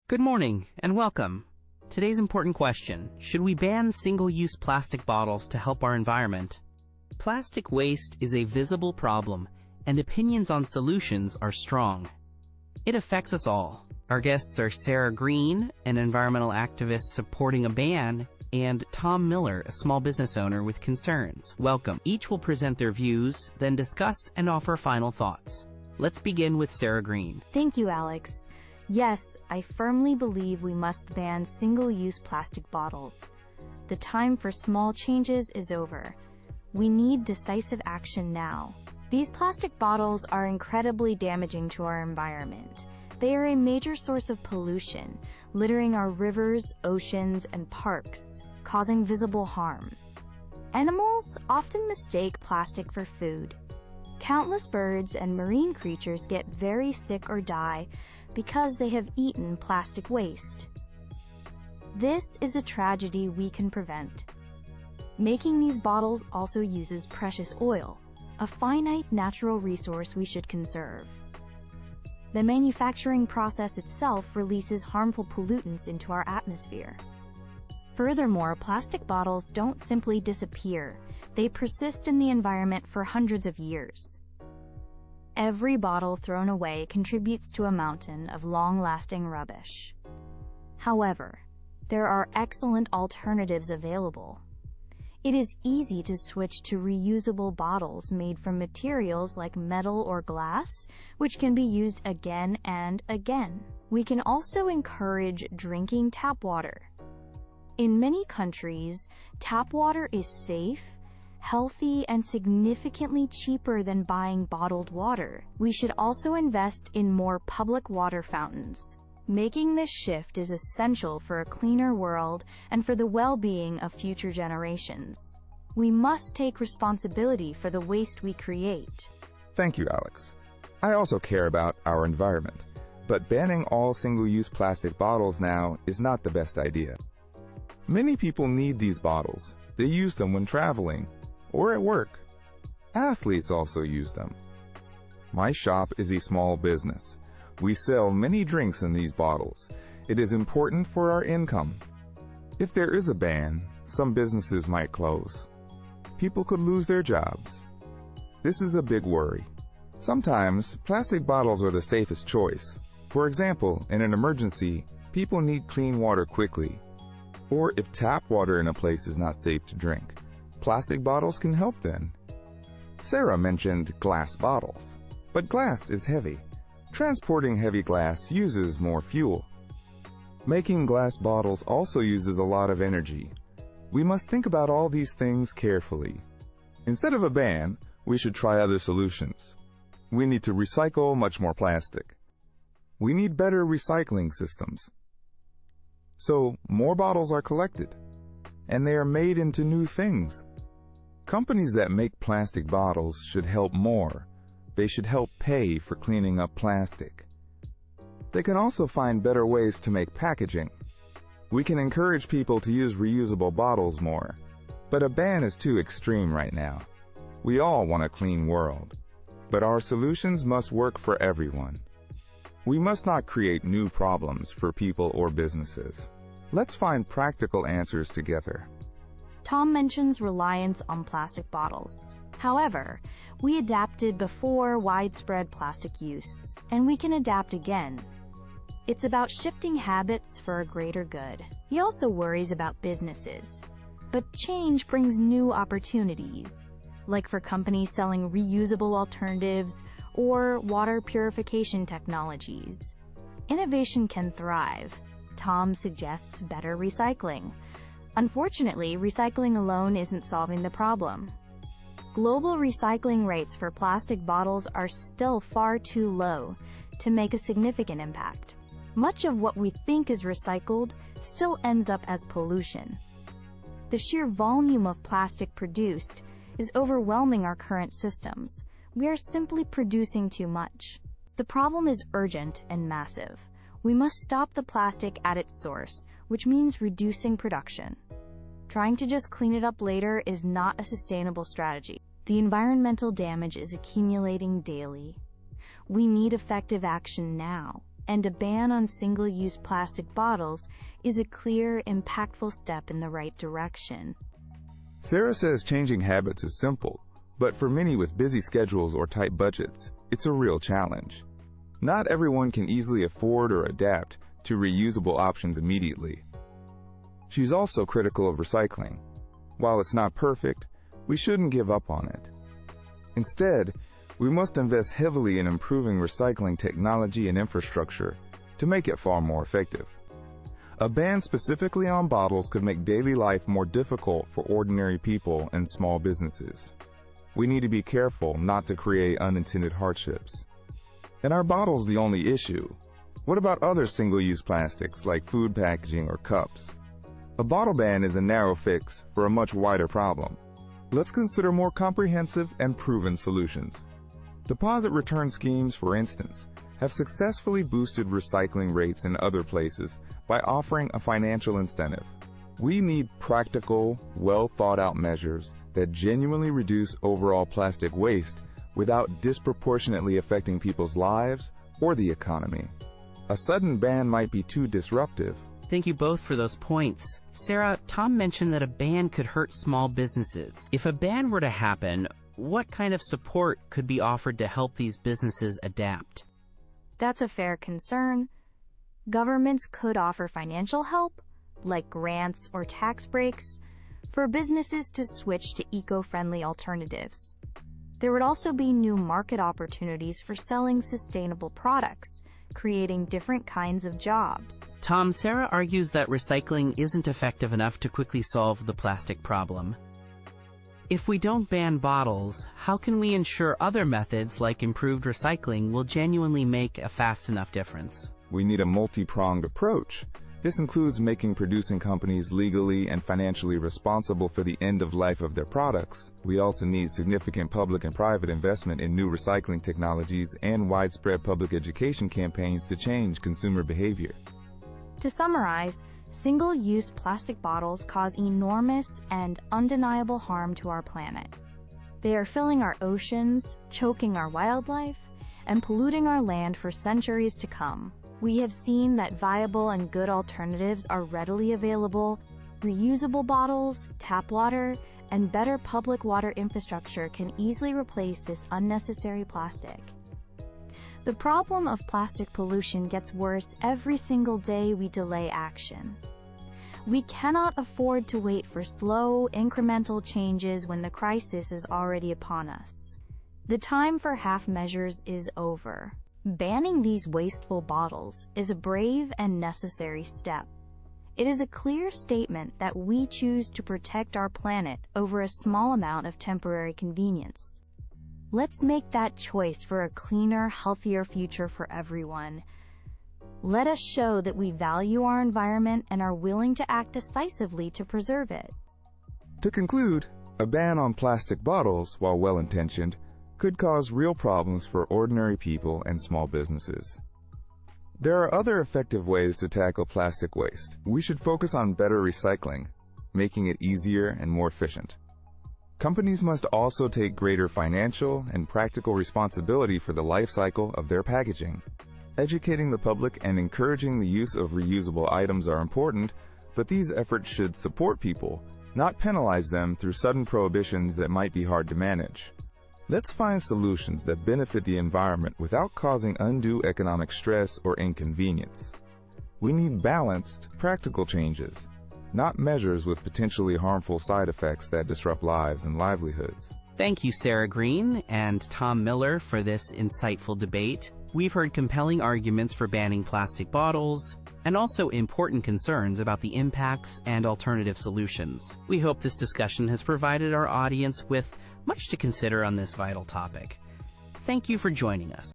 Good morning, and welcome. Today's important question: should we ban single-use plastic bottles to help our environment? Plastic waste is a visible problem, and opinions on solutions are strong. It affects us all. Our guests are Sarah Green, an environmental activist supporting a ban, and Tom Miller, a small business owner with concerns. Welcome. Each will present their views, then discuss and offer final thoughts. Let's begin with Sarah Green. Thank you, Alex. Yes, I firmly believe we must ban single-use plastic bottles. The time for small changes is over. We need decisive action now. These plastic bottles are incredibly damaging to our environment. They are a major source of pollution, littering our rivers, oceans, and parks, causing visible harm. Animals often mistake plastic for food. Countless birds and marine creatures get very sick or die because they have eaten plastic waste. This is a tragedy we can prevent. Making these bottles also uses precious oil, a finite natural resource we should conserve. The manufacturing process itself releases harmful pollutants into our atmosphere. Furthermore, plastic bottles don't simply disappear. They persist in the environment for hundreds of years. Every bottle thrown away contributes to a mountain of long-lasting rubbish. However, there are excellent alternatives available. It is easy to switch to reusable bottles made from materials like metal or glass, which can be used again and again. We can also encourage drinking tap water. In many countries, tap water is safe, healthy, and significantly cheaper than buying bottled water. We should also invest in more public water fountains. Making this shift is essential for a cleaner world and for the well-being of future generations. We must take responsibility for the waste we create. Thank you, Alex. I also care about our environment, but banning all single-use plastic bottles now is not the best idea. Many people need these bottles. They use them when traveling or at work. Athletes also use them. My shop is a small business. We sell many drinks in these bottles. It is important for our income. If there is a ban, some businesses might close. People could lose their jobs. This is a big worry. Sometimes, plastic bottles are the safest choice. For example, in an emergency, people need clean water quickly. Or if tap water in a place is not safe to drink, plastic bottles can help then. Sarah mentioned glass bottles, but glass is heavy. Transporting heavy glass uses more fuel. Making glass bottles also uses a lot of energy. We must think about all these things carefully. Instead of a ban, we should try other solutions. We need to recycle much more plastic. We need better recycling systems. So, more bottles are collected, and they are made into new things. Companies that make plastic bottles should help more. They should help pay for cleaning up plastic. They can also find better ways to make packaging. We can encourage people to use reusable bottles more, but a ban is too extreme right now. We all want a clean world, but our solutions must work for everyone. We must not create new problems for people or businesses. Let's find practical answers together. Tom mentions reliance on plastic bottles. However, we adapted before widespread plastic use, and we can adapt again. It's about shifting habits for a greater good. He also worries about businesses. But change brings new opportunities, like for companies selling reusable alternatives or water purification technologies. Innovation can thrive. Tom suggests better recycling. Unfortunately, recycling alone isn't solving the problem. Global recycling rates for plastic bottles are still far too low to make a significant impact. Much of what we think is recycled still ends up as pollution. The sheer volume of plastic produced is overwhelming our current systems. We are simply producing too much. The problem is urgent and massive. We must stop the plastic at its source, which means reducing production. Trying to just clean it up later is not a sustainable strategy. The environmental damage is accumulating daily. We need effective action now, and a ban on single-use plastic bottles is a clear, impactful step in the right direction. Sarah says changing habits is simple, but for many with busy schedules or tight budgets, it's a real challenge. Not everyone can easily afford or adapt to reusable options immediately. She's also critical of recycling. While it's not perfect, we shouldn't give up on it. Instead, we must invest heavily in improving recycling technology and infrastructure to make it far more effective. A ban specifically on bottles could make daily life more difficult for ordinary people and small businesses. We need to be careful not to create unintended hardships. And are bottles the only issue? What about other single-use plastics like food packaging or cups? A bottle ban is a narrow fix for a much wider problem. Let's consider more comprehensive and proven solutions. Deposit return schemes, for instance, have successfully boosted recycling rates in other places by offering a financial incentive. We need practical, well-thought-out measures that genuinely reduce overall plastic waste without disproportionately affecting people's lives or the economy. A sudden ban might be too disruptive. Thank you both for those points. Sarah, Tom mentioned that a ban could hurt small businesses. If a ban were to happen, what kind of support could be offered to help these businesses adapt? That's a fair concern. Governments could offer financial help, like grants or tax breaks, for businesses to switch to eco-friendly alternatives. There would also be new market opportunities for selling sustainable products, creating different kinds of jobs. Tom, Sarah argues that recycling isn't effective enough to quickly solve the plastic problem. If we don't ban bottles, how can we ensure other methods like improved recycling will genuinely make a fast enough difference? We need a multi-pronged approach. This includes making producing companies legally and financially responsible for the end of life of their products. We also need significant public and private investment in new recycling technologies and widespread public education campaigns to change consumer behavior. To summarize, single-use plastic bottles cause enormous and undeniable harm to our planet. They are filling our oceans, choking our wildlife, and polluting our land for centuries to come. We have seen that viable and good alternatives are readily available. Reusable bottles, tap water, and better public water infrastructure can easily replace this unnecessary plastic. The problem of plastic pollution gets worse every single day we delay action. We cannot afford to wait for slow, incremental changes when the crisis is already upon us. The time for half measures is over. Banning these wasteful bottles is a brave and necessary step. It is a clear statement that we choose to protect our planet over a small amount of temporary convenience. Let's make that choice for a cleaner, healthier future for everyone. Let us show that we value our environment and are willing to act decisively to preserve it. To conclude, a ban on plastic bottles, while well-intentioned, could cause real problems for ordinary people and small businesses. There are other effective ways to tackle plastic waste. We should focus on better recycling, making it easier and more efficient. Companies must also take greater financial and practical responsibility for the life cycle of their packaging. Educating the public and encouraging the use of reusable items are important, but these efforts should support people, not penalize them through sudden prohibitions that might be hard to manage. Let's find solutions that benefit the environment without causing undue economic stress or inconvenience. We need balanced, practical changes, not measures with potentially harmful side effects that disrupt lives and livelihoods. Thank you, Sarah Green and Tom Miller, for this insightful debate. We've heard compelling arguments for banning plastic bottles, and also important concerns about the impacts and alternative solutions. We hope this discussion has provided our audience with much to consider on this vital topic. Thank you for joining us.